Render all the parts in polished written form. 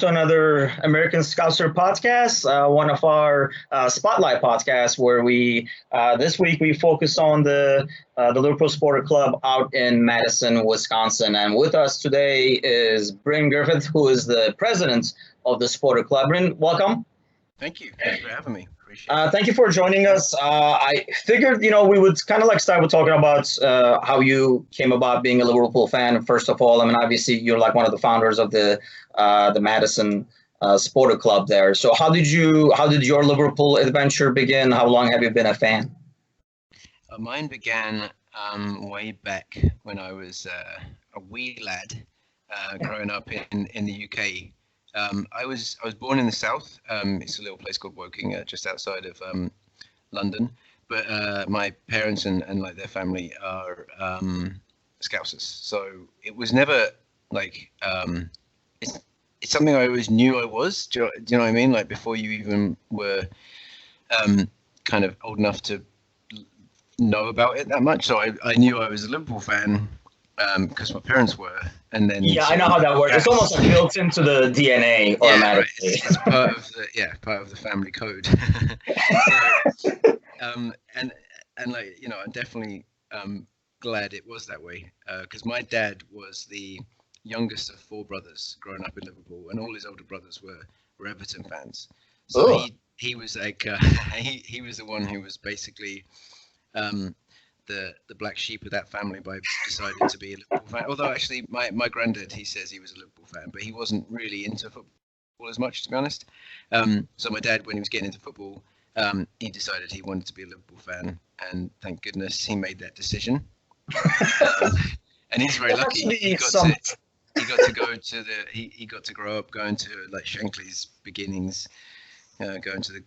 to another American Scouser podcast, one of our spotlight podcasts, where we this week we focus on the Liverpool Sporting Club out in Madison, Wisconsin. And with us today is Bryn Griffiths, who is the president of the Sporting Club. Bryn, welcome. Thank you. Thanks for having me. Appreciate it. Thank you for joining us. I figured, we would kind of like start with talking about how you came about being a Liverpool fan. First of all, I mean, obviously you're like one of the founders of the Madison Sporting Club there. So how did your Liverpool adventure begin? How long have you been a fan? Mine began way back when I was a wee lad, growing up in the UK. I was born in the south. It's a little place called Woking, just outside of London. But my parents and like their family are Scousers, so it was never like it's something I always knew I was. Do you know what I mean? Like before you even were kind of old enough to know about it that much. So I knew I was a Liverpool fan. Because my parents were, and then I know how that works. It's almost like built into the DNA automatically. Right. It's part of the family code. So, and like I'm definitely glad it was that way, because my dad was the youngest of four brothers growing up in Liverpool, and all his older brothers were Everton fans. So he was like he was the one who was basically the black sheep of that family by deciding to be a Liverpool fan. Although actually my granddad, he says he was a Liverpool fan, but he wasn't really into football as much, to be honest. So my dad, when he was getting into football, he decided he wanted to be a Liverpool fan, and thank goodness he made that decision. And he's very lucky. He got to grow up going to like Shankly's beginnings, going to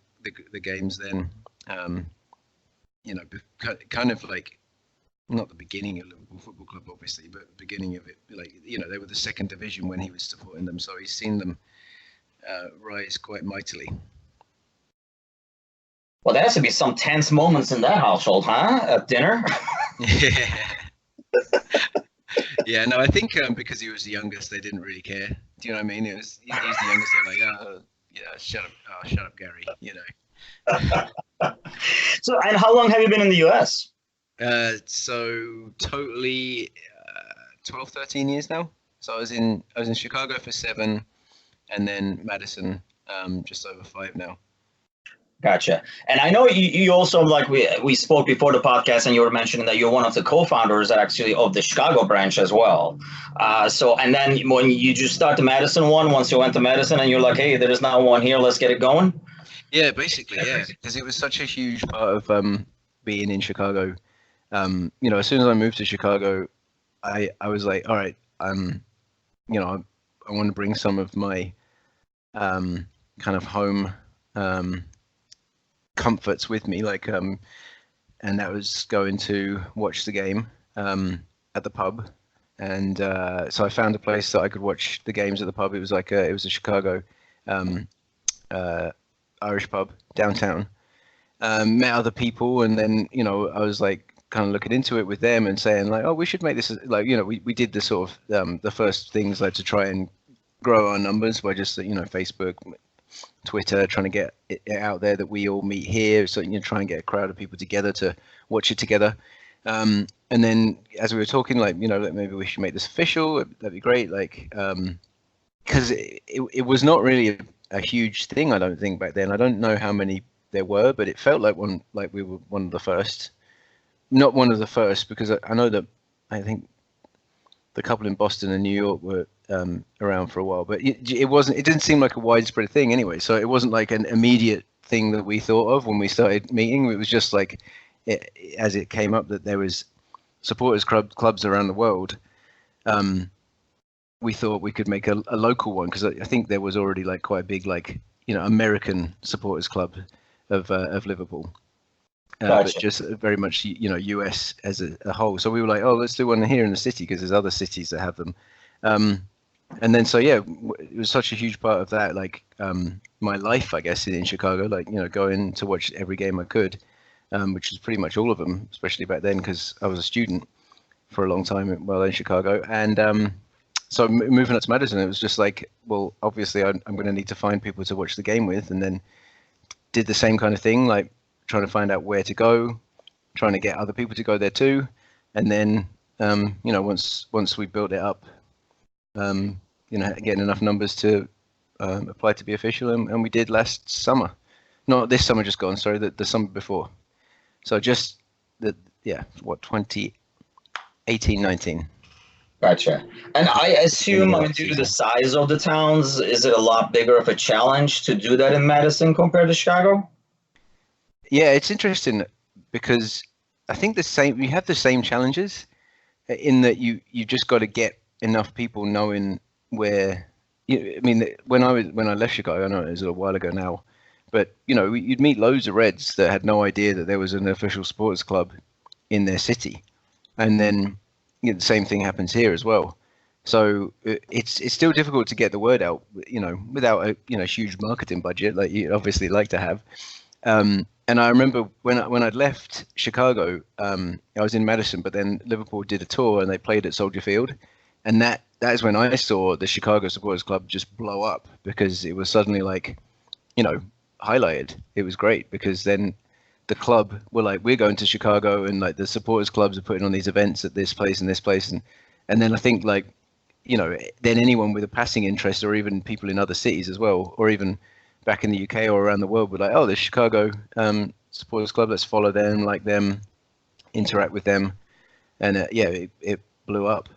the games then. Kind of like not the beginning of Liverpool Football Club, obviously, but the beginning of it. Like they were the second division when he was supporting them, so he's seen them rise quite mightily. Well, there has to be some tense moments in that household, huh? At dinner. Yeah. No, I think because he was the youngest, they didn't really care. Do you know what I mean? He's the youngest. They're like, shut up, Gary. So, and how long have you been in the US? So totally 12, 13 years now. So I was in Chicago for 7, and then Madison just over 5 now. Gotcha. And I know you also, like we spoke before the podcast, and you were mentioning that you're one of the co-founders actually of the Chicago branch as well. So, and then when you just start the Madison one, once you went to Madison and you're like, hey, there's now one here, let's get it going. Yeah, basically, yeah, because it was such a huge part of being in Chicago. As soon as I moved to Chicago, I was like, all right, I want to bring some of my kind of home comforts with me, like, and that was going to watch the game at the pub, and so I found a place that I could watch the games at the pub. It was like it was a Chicago Irish pub downtown. Met other people, and then I was like kind of looking into it with them and saying like, oh, we should make this like we did the sort of the first things like to try and grow our numbers by just Facebook, Twitter, trying to get it out there that we all meet here, so try and get a crowd of people together to watch it together. And then as we were talking, like like maybe we should make this official. That'd be great, like because it was not really a huge thing, I don't think, back then. I don't know how many there were, but it felt like we were one of the first. Not one of the first, because I know that I think the couple in Boston and New York were around for a while, but it didn't seem like a widespread thing anyway. So it wasn't like an immediate thing that we thought of when we started meeting. It was just like as it came up that there was supporters clubs around the world. We thought we could make a local one, because I think there was already like quite a big American supporters club of Liverpool, Gotcha. but just very much US as a whole. So we were like, oh, let's do one here in the city, because there's other cities that have them. And then so yeah, it was such a huge part of that, like my life, I guess, in Chicago, like going to watch every game I could, which was pretty much all of them, especially back then, because I was a student for a long time while in Chicago. And so moving up to Madison, it was just like, well, obviously I'm going to need to find people to watch the game with, and then did the same kind of thing, like trying to find out where to go, trying to get other people to go there too, and then once we built it up, getting enough numbers to apply to be official, and we did last summer, not this summer just gone, sorry, the summer before. So just 2018, 19. Gotcha. And I assume, due to the size of the towns, is it a lot bigger of a challenge to do that in Madison compared to Chicago? Yeah, it's interesting because I think we have the same challenges in that you just got to get enough people knowing where. When I left Chicago, I know it was a while ago now, but you'd meet loads of Reds that had no idea that there was an official sports club in their city, and then the same thing happens here as well. So it's still difficult to get the word out, without a huge marketing budget like you obviously like to have. And I remember when I'd left Chicago, I was in Madison, but then Liverpool did a tour and they played at Soldier Field, and that is when I saw the Chicago Supporters Club just blow up, because it was suddenly like, highlighted. It was great because then the club were like, we're going to Chicago, and like the supporters clubs are putting on these events at this place and this place, and then I think like, then anyone with a passing interest, or even people in other cities as well, or even back in the UK or around the world, were like, oh, there's Chicago supporters club, let's follow them, like them, interact with them, and it blew up.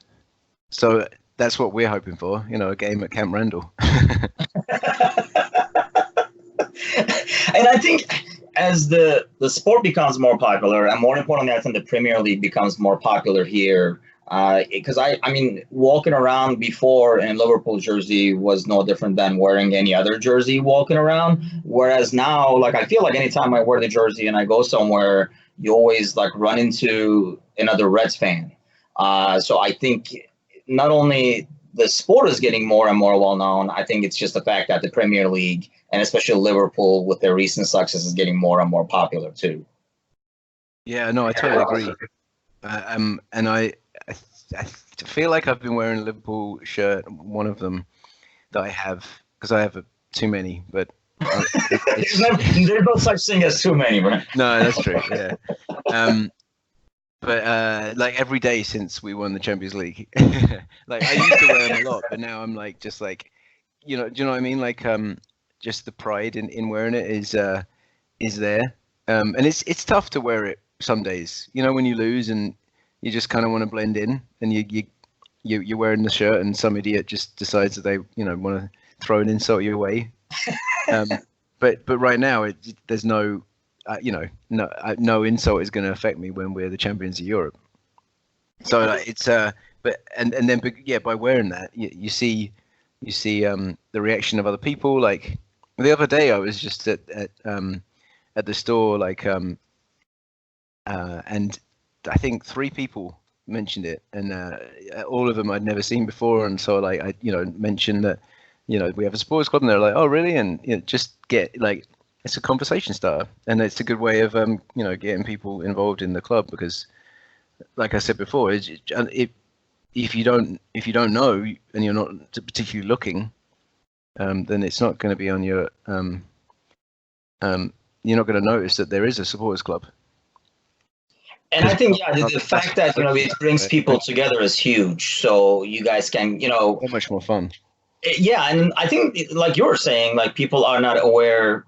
So that's what we're hoping for, a game at Camp Randall. And I think as the sport becomes more popular, and more importantly, I think the Premier League becomes more popular here, because I mean, walking around before in Liverpool jersey was no different than wearing any other jersey walking around. Whereas now, like, I feel like anytime I wear the jersey and I go somewhere, you always like run into another Reds fan. So I think not only the sport is getting more and more well known, I think it's just the fact that the Premier League, and especially Liverpool with their recent success, is getting more and more popular too. Yeah, no, I totally agree. And I feel like I've been wearing a Liverpool shirt, one of them that I have, because I have too many, but there's no such thing as too many, bro. No, that's true. Yeah. But like every day since we won the Champions League, like I used to wear them a lot, but now I'm like, just like, do you know what I mean? Like, just the pride in wearing it is there. And it's tough to wear it some days, when you lose and you just kind of want to blend in, and you're wearing the shirt and some idiot just decides that they, want to throw an insult your way. But right now there's no, no insult is going to affect me when we're the champions of Europe. So it's but then by wearing that, you see the reaction of other people. Like the other day, I was just at the store, like and I think 3 people mentioned it, and all of them I'd never seen before, and so like I mentioned that we have a sports club, and they're like, oh really, and just get like, it's a conversation starter, and it's a good way of getting people involved in the club, because like I said before, if you don't know and you're not particularly looking, then it's not going to be on your you're not going to notice that there is a supporters club. And I think the fact that it brings people together is huge, so you guys can so much more fun. Yeah, and I think like you were saying, like people are not aware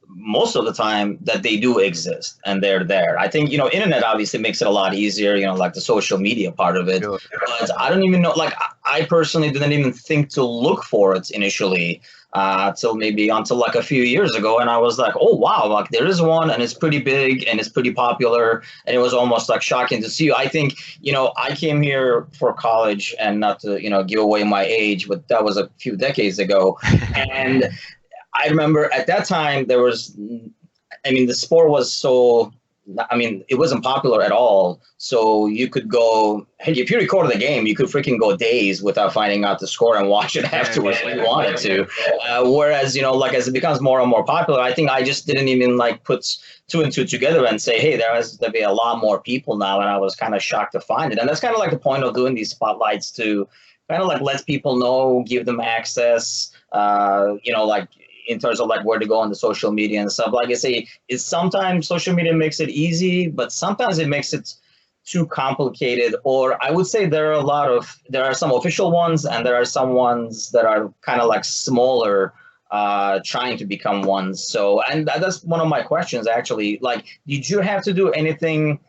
most of the time that they do exist and they're there. I think internet obviously makes it a lot easier, like the social media part of it. Sure. But I don't even know, like I personally didn't even think to look for it initially until like a few years ago, and I was like, oh wow, like there is one, and it's pretty big and it's pretty popular, and it was almost like shocking to see you. I think I came here for college, and not to give away my age, but that was a few decades ago. And I remember at that time the sport was so, it wasn't popular at all. So you could go, if you recorded the game, you could freaking go days without finding out the score and watch it afterwards if you wanted to. Whereas, like as it becomes more and more popular, I think I just didn't even like put 2 and 2 together and say, hey, there'll be a lot more people now. And I was kind of shocked to find it. And that's kind of like the point of doing these spotlights to kind of like let people know, give them access, like in terms of like where to go on the social media and stuff. Like I say, it's sometimes social media makes it easy, but sometimes it makes it too complicated. Or I would say there are some official ones and there are some ones that are kind of like smaller, trying to become ones. So, and that's one of my questions actually. Like, did you have to do anything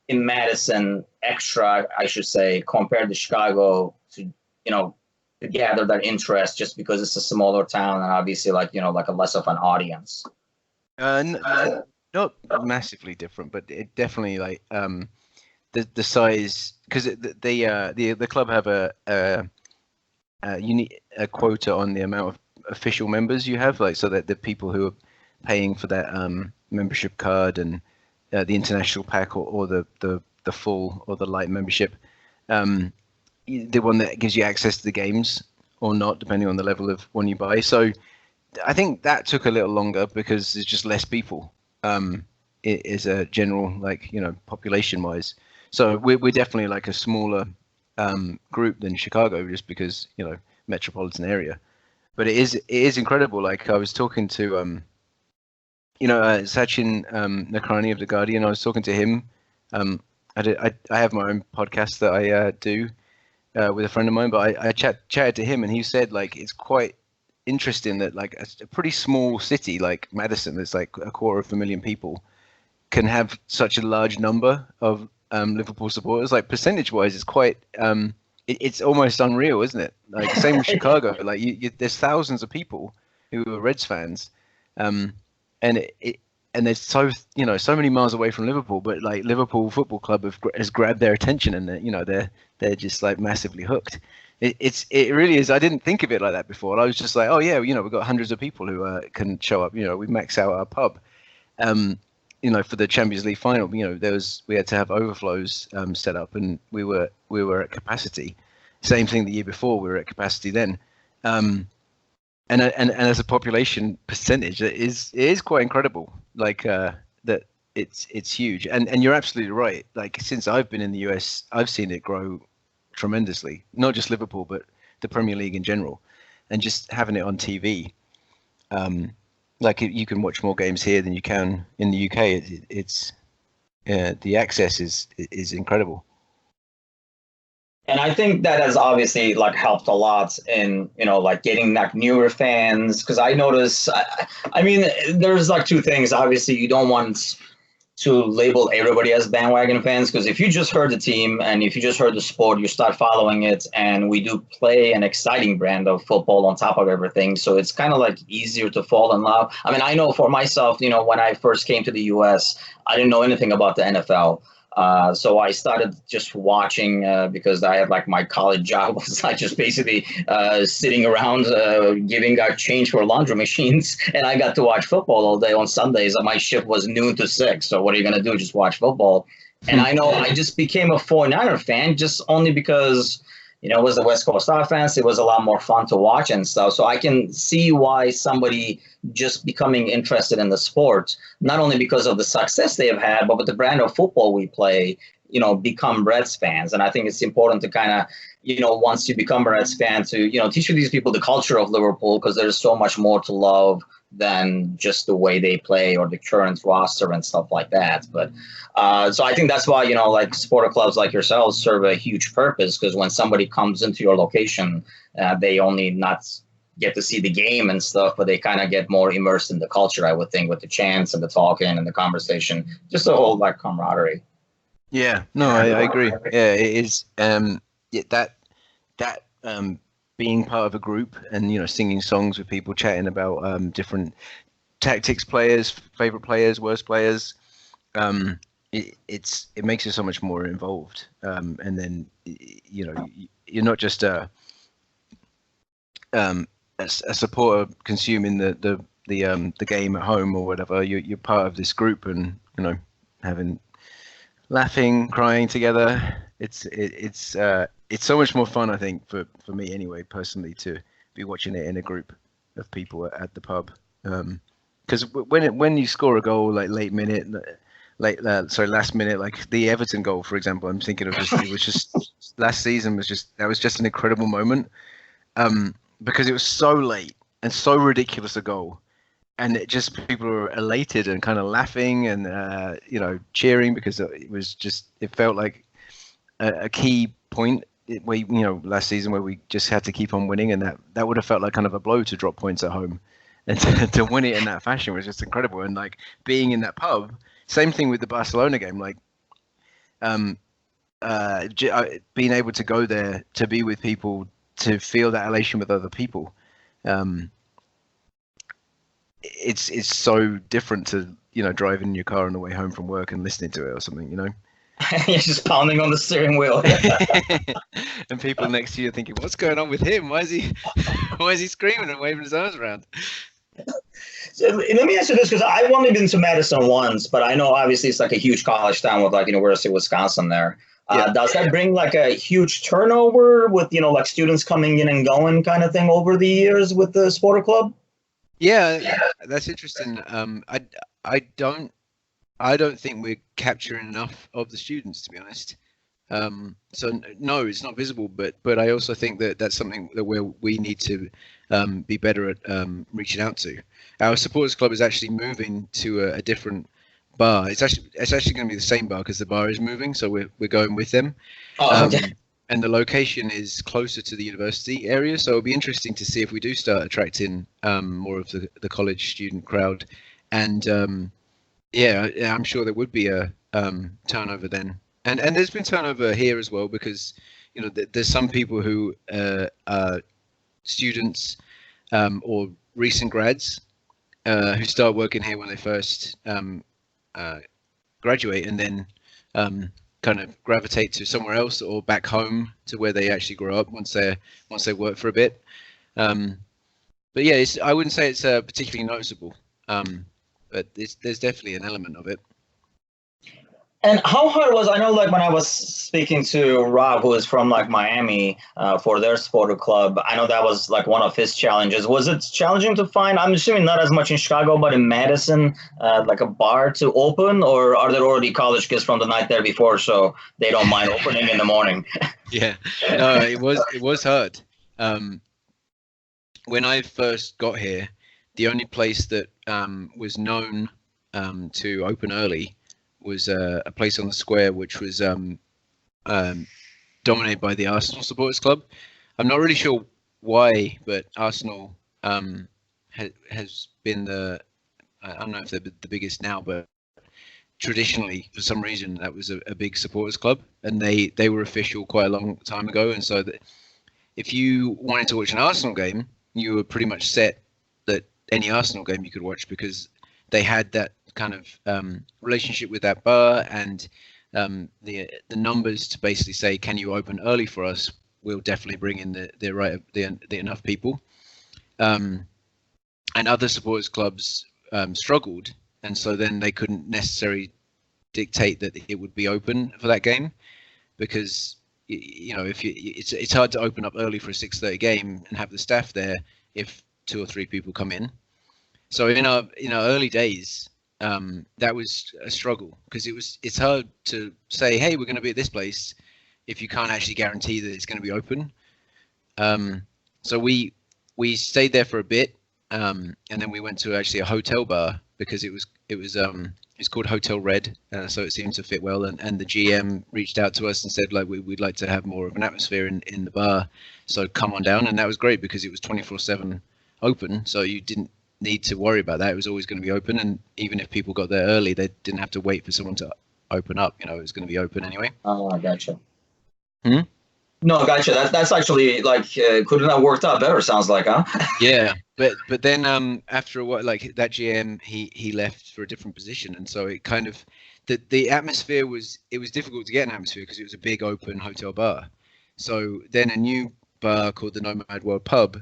in Madison extra, I should say, compared to Chicago to, to gather that interest just because it's a smaller town and obviously like, like a less of an audience? Not massively different, but it definitely like the size, because the club have a quota on the amount of official members you have, like, so that the people who are paying for that membership card and the international pack or the full or the light membership, the one that gives you access to the games or not, depending on the level of one you buy. So I think that took a little longer because there's just less people. It is a general, like, population wise. So we're definitely like a smaller group than Chicago, just because, metropolitan area. But it is incredible. Like, I was talking to Sachin Nakrani of The Guardian. I was talking to him. I have my own podcast that I do with a friend of mine, but I chatted to him, and he said, like, it's quite interesting that like a pretty small city like Madison, that's like 250,000 people, can have such a large number of Liverpool supporters. Like, percentage wise, it's quite it's almost unreal, isn't it? Like, same with Chicago. Like, there's thousands of people who are Reds fans, and there's so many miles away from Liverpool, but like Liverpool Football Club has grabbed their attention, and they're just like massively hooked. It really is. I didn't think of it like that before. I was just like, oh yeah, we've got hundreds of people who can show up. We max out our pub. For the Champions League final, we had to have overflows set up, and we were at capacity. Same thing the year before, we were at capacity then. And as a population percentage, it is quite incredible. Like, that it's huge. And you're absolutely right. Like, since I've been in the US, I've seen it grow tremendously. Not just Liverpool, but the Premier League in general. And just having it on TV, like, you can watch more games here than you can in the UK. It's the access is incredible. And I think that has obviously like helped a lot in, like getting like newer fans. Cause I notice, I mean, there's like two things. Obviously, you don't want to label everybody as bandwagon fans, because if you just heard the team and if you just heard the sport, you start following it. And we do play an exciting brand of football on top of everything. So it's kind of like easier to fall in love. I mean, I know for myself, when I first came to the US, I didn't know anything about the NFL. So I started just watching because I had like my college job was like just basically sitting around giving out change for laundry machines, and I got to watch football all day on Sundays. My shift was noon to 6. So what are you going to do? Just watch football. And I know I just became a 49er fan just only because, it was the West Coast offense. It was a lot more fun to watch and stuff. So I can see why somebody just becoming interested in the sport, not only because of the success they have had, but with the brand of football we play, become Reds fans. And I think it's important to kind of, once you become a Reds fan, to, teach these people the culture of Liverpool, because there's so much more to love than just the way they play or the current roster and stuff like that. But so I think that's why, like supporter clubs like yourselves serve a huge purpose, because when somebody comes into your location, they only not get to see the game and stuff, but they kind of get more immersed in the culture, I would think, with the chants and the talking and the conversation, just the whole like camaraderie. Yeah, no, I agree. Yeah, it is. That being part of a group and singing songs with people, chatting about different tactics, players, favorite players, worst players, it makes you so much more involved. And then you're not just a supporter consuming the game at home or whatever. You're part of this group, and laughing, crying together. It's so much more fun, I think, for me anyway, personally, to be watching it in a group of people at the pub. Because when you score a goal like last minute, like the Everton goal, for example, I'm thinking of it was just last season was just an incredible moment, because it was so late and so ridiculous a goal, and it just people were elated and kind of laughing and cheering, because it felt like a key point where last season where we just had to keep on winning, and that would have felt like kind of a blow to drop points at home, and to win it in that fashion was just incredible. And like being in that pub, same thing with the Barcelona game, like being able to go there, to be with people, to feel that elation with other people, it's so different to driving in your car on the way home from work and listening to it or something. You're just pounding on the steering wheel. And people next to you are thinking, what's going on with him? Why is he screaming and waving his arms around? So let me ask you this, because I've only been to Madison once, but I know obviously it's like a huge college town with like University of Wisconsin there. Does that bring like a huge turnover with, like students coming in and going kind of thing over the years with the Sporter Club? Yeah, that's interesting. I don't think we're capturing enough of the students, to be honest. So no, it's not visible, but I also think that that's something that we need to be better at reaching out to. Our supporters club is actually moving to a different bar. It's actually going to be the same bar because the bar is moving, so we're going with them. Oh, okay. And the location is closer to the university area, so it'll be interesting to see if we do start attracting more of the college student crowd. And yeah, I'm sure there would be a turnover then. And there's been turnover here as well, because there's some people who are students or recent grads who start working here when they first graduate, and then kind of gravitate to somewhere else or back home to where they actually grow up once they work for a bit. But yeah, I wouldn't say it's particularly noticeable, but there's definitely an element of it. And how hard was, I know like when I was speaking to Rob, who is from like Miami for their Sporter Club, I know that was like one of his challenges. Was it challenging to find, I'm assuming not as much in Chicago, but in Madison, like a bar to open, or are there already college kids from the night there before, so they don't mind opening in the morning? Yeah, no, it was hard. When I first got here, the only place that was known to open early was a place on the square, which was dominated by the Arsenal Supporters Club. I'm not really sure why, but Arsenal has been I don't know if they're the biggest now, but traditionally, for some reason, that was a big supporters club, and they were official quite a long time ago. And so that if you wanted to watch an Arsenal game, you were pretty much set that any Arsenal game you could watch, because they had that kind of relationship with that bar, and the numbers to basically say, can you open early for us? We'll definitely bring in the enough people. And other supporters clubs struggled, and so then they couldn't necessarily dictate that it would be open for that game, because it's hard to open up early for a 6:30 game and have the staff there if 2 or 3 people come in. So in our early days, that was a struggle, because it's hard to say, hey, we're going to be at this place if you can't actually guarantee that it's going to be open. So we stayed there for a bit, and then we went to actually a hotel bar, because it's called Hotel Red, so it seemed to fit well. And the GM reached out to us and said, like, we'd like to have more of an atmosphere in the bar, so come on down. And that was great, because it was 24/7 open, so you didn't need to worry about that. It was always going to be open, and even if people got there early, they didn't have to wait for someone to open up. It was going to be open anyway. Oh, I gotcha. No, gotcha. That's actually like couldn't have worked out better, sounds like, huh? Yeah, but then after a while, like that GM, he left for a different position, and so it kind of the atmosphere was difficult to get an atmosphere, because it was a big open hotel bar. So then a new bar called the Nomad World Pub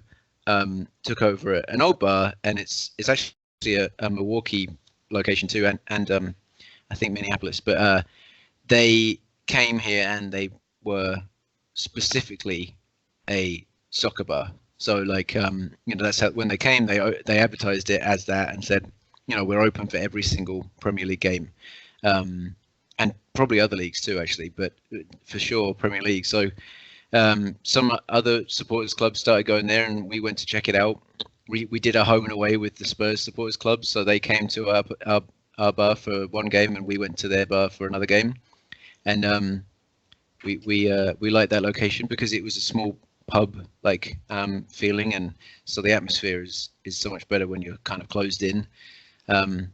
took over an old bar, and it's actually a Milwaukee location too, and I think Minneapolis, but they came here and they were specifically a soccer bar. So like that's how, when they came, they advertised it as that and said, we're open for every single Premier League game, and probably other leagues too, actually, but for sure Premier League. So some other supporters clubs started going there, and we went to check it out. We did a home and away with the Spurs supporters club, so they came to our bar for one game, and we went to their bar for another game. And we liked that location because it was a small pub like feeling, and so the atmosphere is so much better when you're kind of closed in. And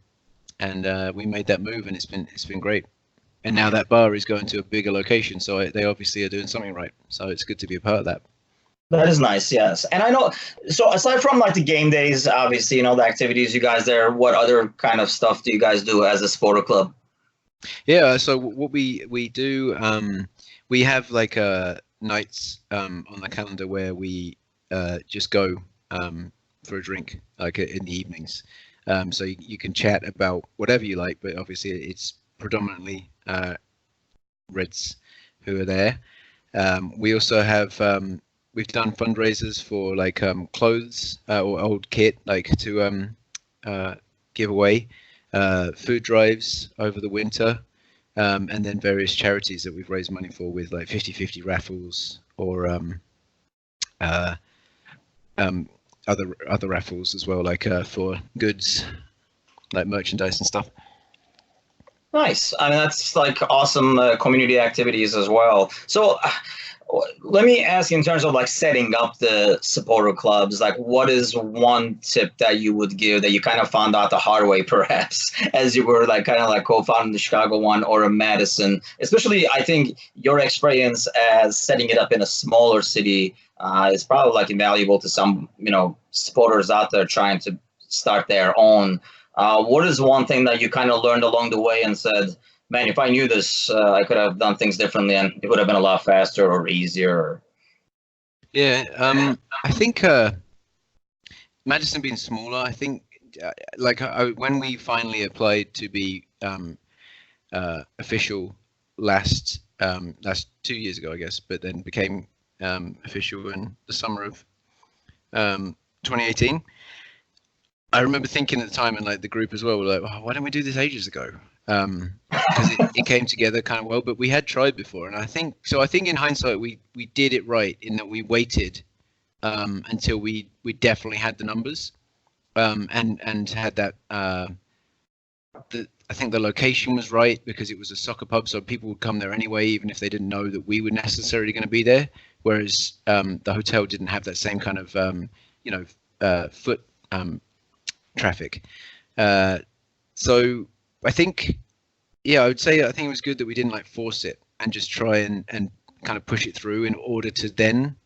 we made that move, and it's been great. And now that bar is going to a bigger location, so they obviously are doing something right. So it's good to be a part of that. That is nice, yes. And I know, so aside from like the game days, obviously, the activities you guys there, what other kind of stuff do you guys do as a supporter club? Yeah, so what we do, we have like nights on the calendar where we just go for a drink, like in the evenings. So you can chat about whatever you like, but obviously it's predominantly Reds who are there. We also have we've done fundraisers for like clothes or old kit, like to give away, food drives over the winter, and then various charities that we've raised money for with like 50/50 raffles or other raffles as well, like for goods like merchandise and stuff. Nice. I mean, that's like awesome community activities as well. So let me ask you, in terms of like setting up the supporter clubs, like what is one tip that you would give that you kind of found out the hard way, perhaps, as you were like kind of like co-founding the Chicago one or a Madison? Especially, I think your experience as setting it up in a smaller city is probably like invaluable to some, supporters out there trying to start their own. What is one thing that you kind of learned along the way and said, man, if I knew this, I could have done things differently and it would have been a lot faster or easier? Yeah, I think Madison being smaller, I think when we finally applied to be official last 2 years ago, I guess, but then became official in the summer of 2018. I remember thinking at the time, and like the group as well, were like, oh, why didn't we do this ages ago? Because it came together kind of well, but we had tried before, and I think in hindsight we did it right in that we waited until we definitely had the numbers, and had that. I think the location was right because it was a soccer pub, so people would come there anyway, even if they didn't know that we were necessarily going to be there. Whereas the hotel didn't have that same kind of foot traffic. So I think, I would say I think it was good that we didn't like force it and just try and kind of push it through in order to then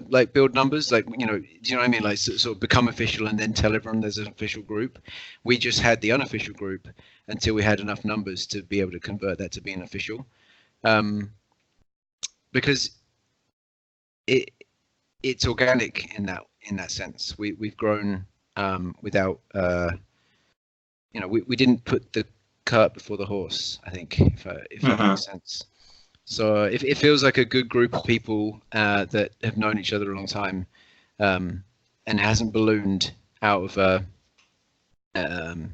like build numbers, like, do you know what I mean? Like sort of become official and then tell everyone there's an official group. We just had the unofficial group until we had enough numbers to be able to convert that to being official. Because it's organic in that sense. We've grown without we didn't put the cart before the horse, I think, if that makes sense. So it feels like a good group of people that have known each other a long time, and hasn't ballooned out of and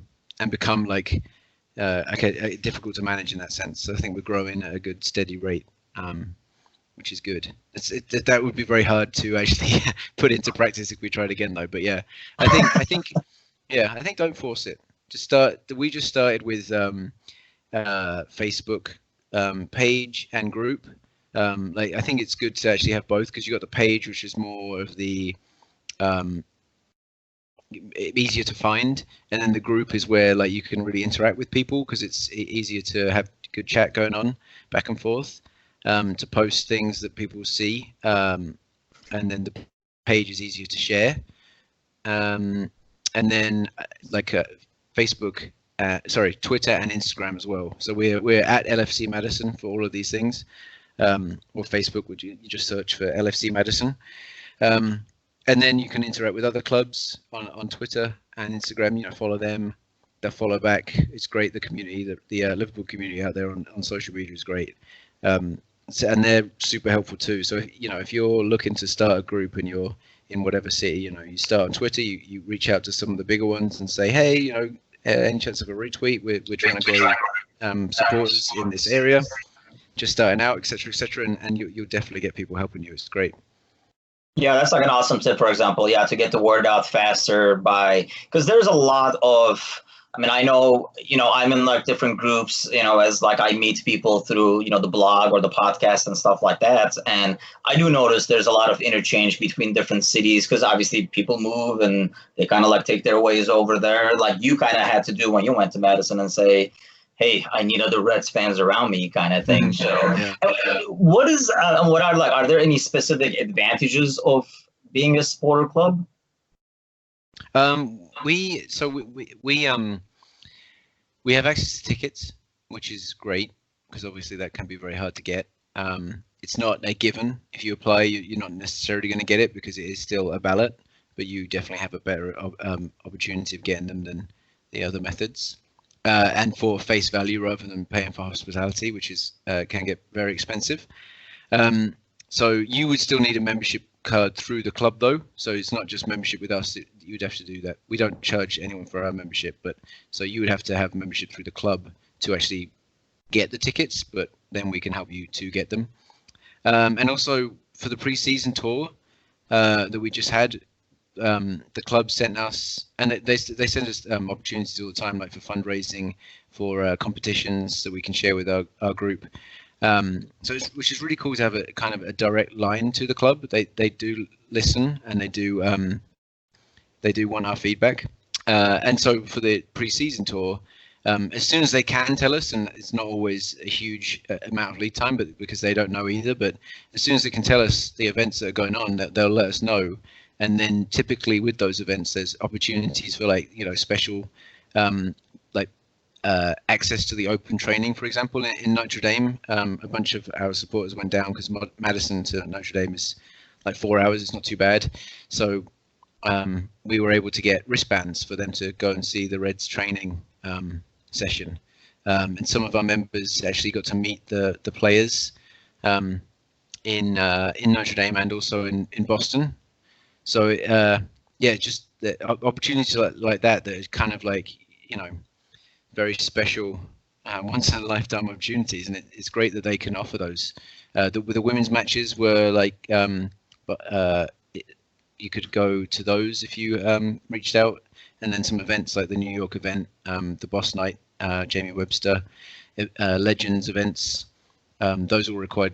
become like difficult to manage in that sense. So I think we're growing at a good steady rate, which is good. That would be very hard to actually put into practice if we tried again, though. But yeah, I think don't force it. We just started with Facebook page and group. I think it's good to actually have both, because you got the page, which is more of the easier to find, and then the group is where like you can really interact with people, because it's easier to have good chat going on back and forth, to post things that people see, and then the page is easier to share, and then Facebook, Twitter and Instagram as well. So we're at LFC Madison for all of these things, or Facebook, would you just search for LFC Madison, and then you can interact with other clubs on Twitter and Instagram. Follow them, they'll follow back. It's great. The community, the Liverpool community out there on social media is great, and they're super helpful too. So if you're looking to start a group and you're in whatever city, you start on Twitter, you reach out to some of the bigger ones and say, hey, any chance of a retweet? We're trying to grow supporters in this area, just starting out, etc., and you'll definitely get people helping you. It's great. Yeah, that's like an awesome tip, for example. Yeah, to get the word out faster because there's a lot of, I mean, I know, I'm in like different groups, as like I meet people through, the blog or the podcast and stuff like that. And I do notice there's a lot of interchange between different cities because obviously people move and they kind of like take their ways over there. Like you kind of had to do when you went to Madison and say, hey, I need other Reds fans around me kind of thing. So Yeah. are there any specific advantages of being a supporter club? We have access to tickets, which is great because obviously that can be very hard to get. It's not a given. If you apply, you're not necessarily going to get it because it is still a ballot, but you definitely have a better opportunity of getting them than the other methods. And for face value rather than paying for hospitality, which is can get very expensive. So you would still need a membership card through the club though. So it's not just membership with us. You'd have to do that. We don't charge anyone for our membership, but so you would have to have membership through the club to actually get the tickets, but then we can help you to get them. And also for the pre-season tour that we just had, the club sent us, and they send us opportunities all the time, like for fundraising, for competitions that we can share with our group. Which is really cool to have a kind of a direct line to the club. They do listen and they do want our feedback. And so for the pre-season tour, as soon as they can tell us, and it's not always a huge amount of lead time, but because they don't know either, but as soon as they can tell us the events that are going on, they'll let us know. And then typically with those events, there's opportunities for special access to the open training. For example, in Notre Dame, a bunch of our supporters went down because Madison to Notre Dame is like 4 hours. It's not too bad. So we were able to get wristbands for them to go and see the Reds training session. And some of our members actually got to meet the players in Notre Dame and also in Boston. So just the opportunities like that is kind of like, very special once in a lifetime opportunities, and it's great that they can offer those. The women's matches were like, you could go to those if you reached out, and then some events like the New York event, the Boss Night, Jamie Webster, Legends events, those all required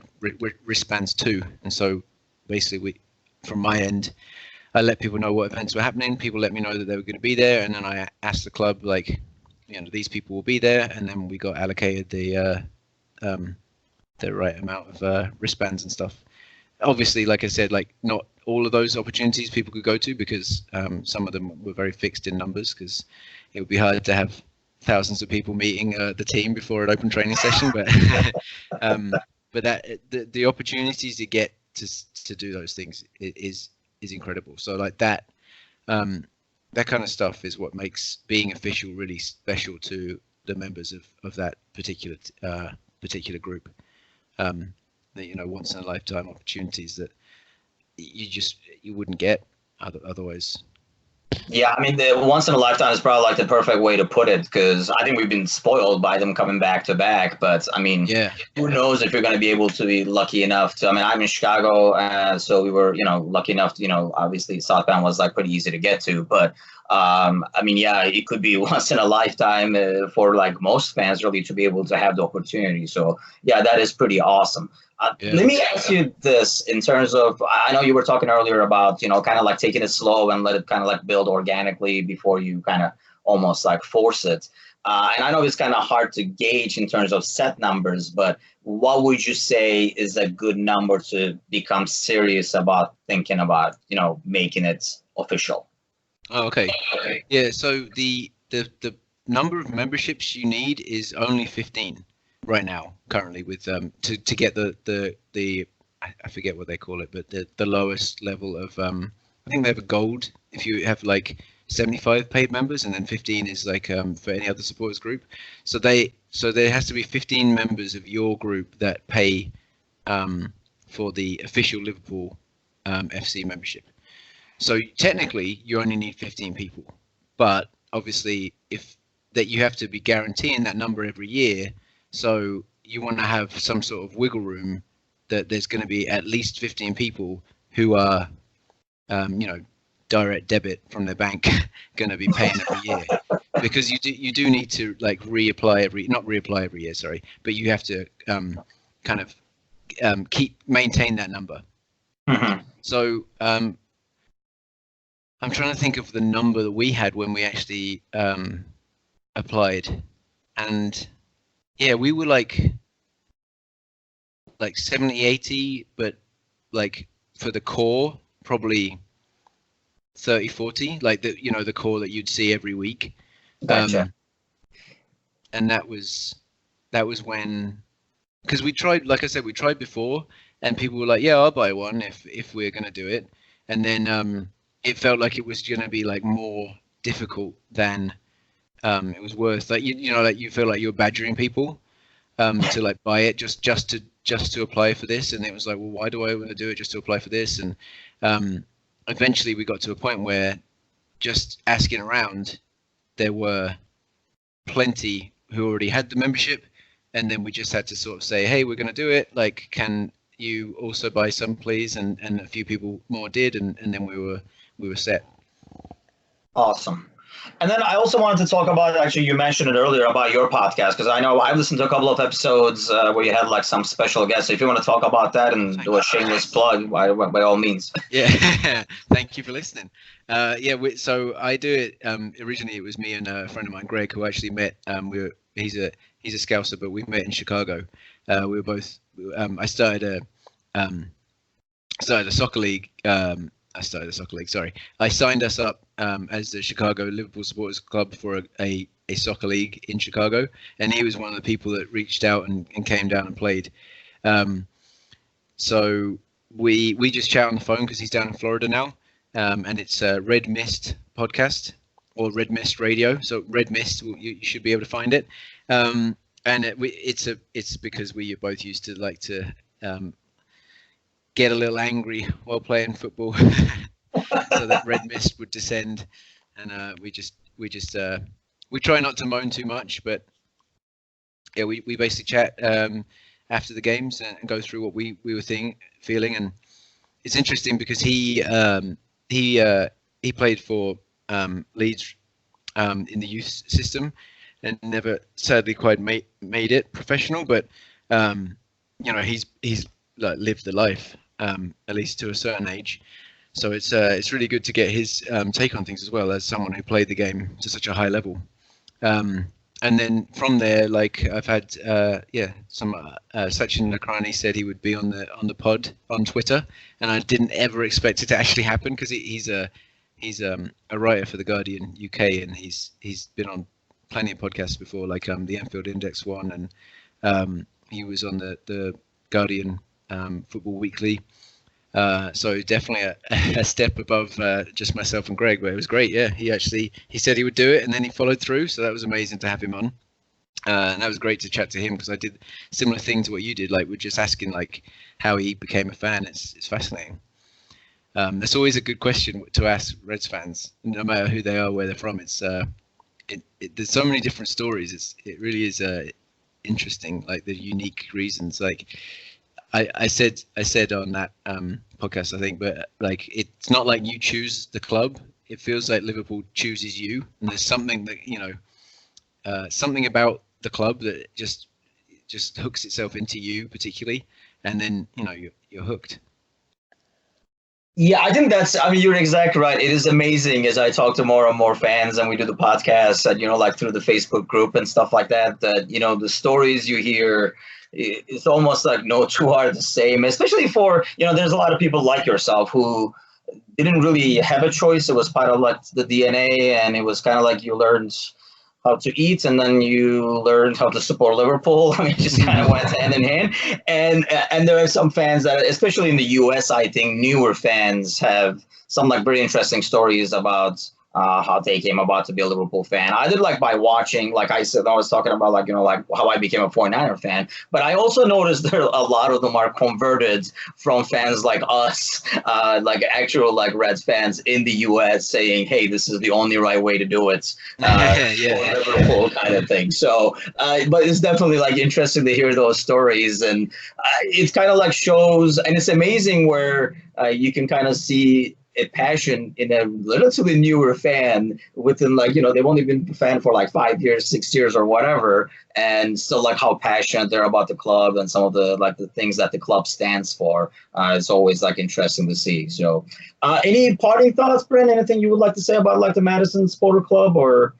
wristbands too. And so basically from my end, I let people know what events were happening. People let me know that they were going to be there, and then I asked the club, like, these people will be there, and then we got allocated the right amount of wristbands and stuff. Obviously, like I said, like not all of those opportunities people could go to because some of them were very fixed in numbers, because it would be hard to have thousands of people meeting the team before an open training session. But but the opportunities you get to do those things is incredible. So like that kind of stuff is what makes being official really special to the members of that particular group. Once in a lifetime opportunities that you wouldn't get otherwise. Yeah, I mean, the once in a lifetime is probably like the perfect way to put it, because I think we've been spoiled by them coming back to back. But I mean, who knows if you're going to be able to be lucky enough to. I mean, I'm in Chicago, so we were, lucky enough to, obviously South Bend was like pretty easy to get to. But I mean, yeah, it could be once in a lifetime for like most fans really to be able to have the opportunity. So yeah, that is pretty awesome. Let me ask you this in terms of, I know you were talking earlier about, kind of like taking it slow and let it kind of like build organically before you kind of almost like force it. And I know it's kind of hard to gauge in terms of set numbers, but what would you say is a good number to become serious about thinking about, making it official? Oh, okay. Yeah. So the number of memberships you need is only 15. Right now, currently, with to get the I forget what they call it, but the lowest level of I think they have a gold if you have like 75 paid members, and then 15 is like for any other supporters group. So there has to be 15 members of your group that pay for the official Liverpool FC membership. So technically, you only need 15 people, but obviously, if that you have to be guaranteeing that number every year. So you want to have some sort of wiggle room that there's going to be at least 15 people who are, direct debit from their bank going to be paying every year, because you do need to like not reapply every year, sorry, but you have to maintain that number. Mm-hmm. So I'm trying to think of the number that we had when we actually applied, and yeah, we were like 70, 80, but like for the core probably 30, 40, like the core that you'd see every week. Gotcha. And that was when, because we tried, like I said, we tried before, and people were like, yeah, I'll buy one if we're going to do it. And then it felt like it was going to be like more difficult than it was worth. Like like you feel like you're badgering people to like buy it just to apply for this, and it was like, well, why do I want to do it just to apply for this? And eventually we got to a point where just asking around, there were plenty who already had the membership, and then we just had to sort of say, hey, we're going to do it, like, can you also buy some, please? And a few people more did, and then we were set. Awesome. And then I also wanted to talk about, actually, you mentioned it earlier about your podcast, because I know I've listened to a couple of episodes where you had like some special guests. So if you want to talk about that and do a shameless plug, by all means. Yeah, thank you for listening. So I do it. Originally, it was me and a friend of mine, Greg, who actually met. He's a Scouser, but we met in Chicago. We were both. I started a soccer league. Sorry, I signed us up as the Chicago Liverpool Supporters Club for a soccer league in Chicago, and he was one of the people that reached out and came down and played. So we just chat on the phone because he's down in Florida now, and it's a Red Mist podcast or Red Mist Radio. So Red Mist, you should be able to find it, and it's because we both used to like to get a little angry while playing football, so that red mist would descend, and we try not to moan too much, but yeah, we basically chat after the games and go through what we were feeling, and it's interesting because he played for Leeds in the youth system and never sadly quite made it professional, but he's like lived the life, at least to a certain age. So it's really good to get his take on things as well, as someone who played the game to such a high level. And then from there, like I've had some Sachin Lakrani said he would be on the pod on Twitter, and I didn't ever expect it to actually happen because he's a writer for the Guardian UK, and he's been on plenty of podcasts before, like the Anfield Index one, and he was on the Guardian Football Weekly. So definitely a step above just myself and Greg, but it was great. Yeah, he said he would do it, and then he followed through. So that was amazing to have him on, and that was great to chat to him because I did similar thing to what you did. Like we're just asking like how he became a fan. It's fascinating. That's always a good question to ask Reds fans, no matter who they are, where they're from. It's there's so many different stories. It really is interesting, like the unique reasons. Like I said on that podcast, I think, but like it's not like you choose the club. It feels like Liverpool chooses you, and there's something that something about the club that just hooks itself into you particularly, and then you're hooked. Yeah, I think you're exactly right. It is amazing as I talk to more and more fans and we do the podcast and, like through the Facebook group and stuff like that, the stories you hear, it's almost like no two are the same, especially for, there's a lot of people like yourself who didn't really have a choice. It was part of like the DNA, and it was kind of like you learned how to eat, and then you learned how to support Liverpool. I mean, it just kind of went hand in hand. And there are some fans that, especially in the US, I think newer fans have some like very interesting stories about how they came about to be a Liverpool fan. I did like by watching, like I said, I was talking about like, like how I became a 49er fan, but I also noticed there a lot of them are converted from fans like us, like actual like Reds fans in the US saying, hey, this is the only right way to do it. Yeah. Liverpool kind of thing. So, but it's definitely like interesting to hear those stories, and it's kind of like shows, and it's amazing where you can kind of see a passion in a relatively newer fan within like, they've only been a fan for like 5 years, 6 years or whatever. And still like how passionate they're about the club and some of the like the things that the club stands for. It's always like interesting to see. So any parting thoughts, Bryn? Anything you would like to say about like the Madison Supporter Club or?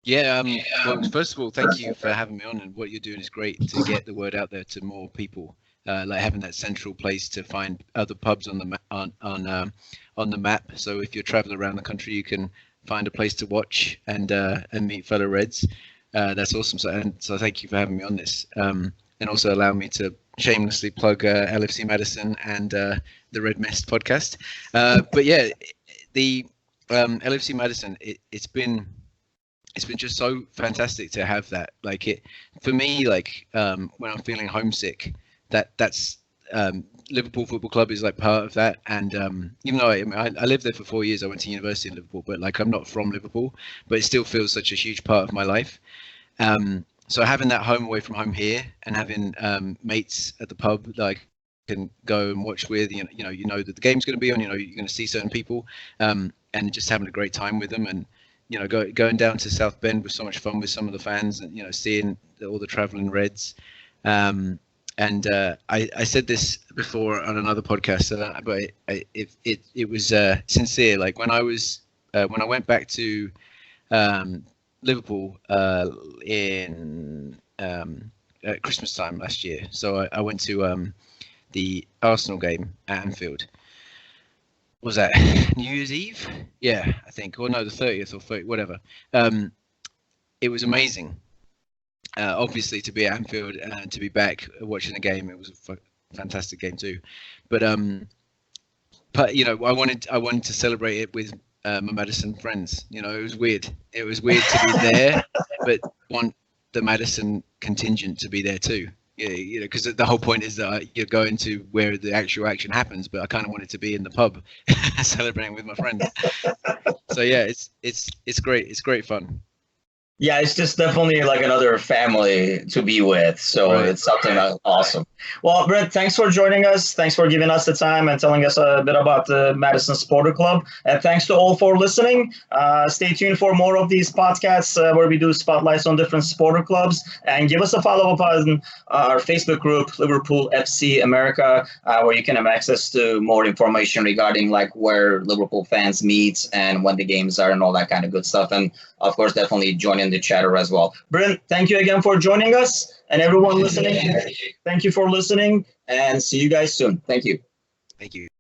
Yeah, well, first of all, thank you for having me on, and what you're doing is great to get the word out there to more people. Like having that central place to find other pubs on the map. So if you're traveling around the country, you can find a place to watch and meet fellow Reds. That's awesome. So thank you for having me on this, and also allow me to shamelessly plug LFC Madison and the Red Mist podcast. But yeah, the LFC Madison, it's been just so fantastic to have that. Like it for me, like when I'm feeling homesick. That's Liverpool Football Club is like part of that, and even though I lived there for 4 years, I went to university in Liverpool, but like I'm not from Liverpool, but it still feels such a huge part of my life. So having that home away from home here, and having mates at the pub like can go and watch with, you know that the game's going to be on, you're going to see certain people, and just having a great time with them, and going down to South Bend was so much fun with some of the fans, and seeing all the traveling Reds. And I said this before on another podcast, but it was sincere. Like when I went back to Liverpool in at Christmas time last year. So I went to the Arsenal game at Anfield. Was that New Year's Eve? Yeah, I think. Or no, the 30th or 30th, whatever. It was amazing. Obviously to be at Anfield and to be back watching the game, it was a fantastic game too. But I wanted to celebrate it with my Madison friends. It was weird. It was weird to be there, but want the Madison contingent to be there too. Yeah, because the whole point is that you're going to where the actual action happens. But I kind of wanted to be in the pub celebrating with my friends. So yeah, it's great. It's great fun. Yeah, it's just definitely like another family to be with. So right. It's something that's awesome. Well, Brent, thanks for joining us. Thanks for giving us the time and telling us a bit about the Madison Supporter Club. And thanks to all for listening. Stay tuned for more of these podcasts where we do spotlights on different supporter clubs. And give us a follow-up on our Facebook group, Liverpool FC America, where you can have access to more information regarding like where Liverpool fans meet and when the games are and all that kind of good stuff. And of course, definitely join in the chatter as well. Bryn, thank you again for joining us, and everyone listening. Thank you for listening, and see you guys soon. Thank you. Thank you.